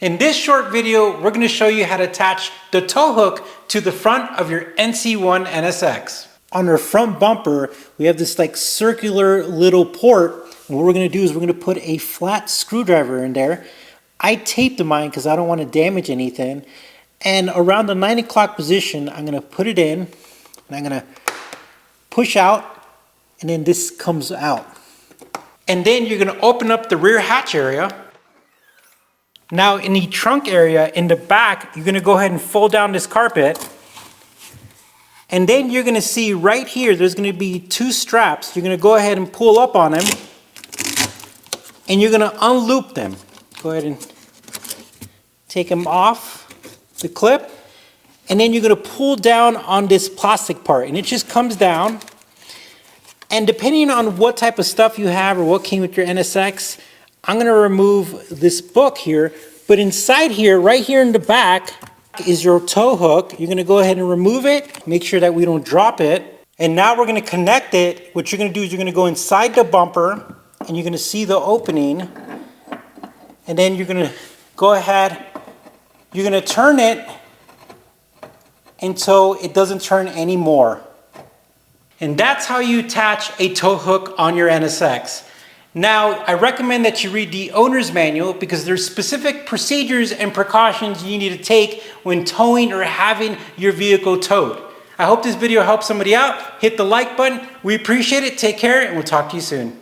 In this short video, we're going to show you how to attach the tow hook to the front of your NC1 NSX. On our front bumper, we have this like circular little port. And what we're going to do is we're going to put a flat screwdriver in there. I taped mine because I don't want to damage anything. And around the 9 o'clock position, I'm going to put it in and I'm going to push out, and then this comes out. And then you're going to open up the rear hatch area. Now in the trunk area in the back, you're going to go ahead and fold down this carpet. And then you're going to see right here, there's going to be two straps. You're going to go ahead and pull up on them. And you're going to unloop them. Go ahead and take them off the clip. And then you're going to pull down on this plastic part. And it just comes down. And depending on what type of stuff you have or what came with your NSX, I'm going to remove this book here, but inside here, right here in the back, is your tow hook. You're going to go ahead and remove it, make sure that we don't drop it. And now we're going to connect it. What you're going to do is you're going to go inside the bumper, and you're going to see the opening. And then you're going to go ahead, you're going to turn it until it doesn't turn anymore. And that's how you attach a tow hook on your NSX. Now, I recommend that you read the owner's manual because there's specific procedures and precautions you need to take when towing or having your vehicle towed. I hope this video helps somebody out. Hit the like button. We appreciate it. Take care, and we'll talk to you soon.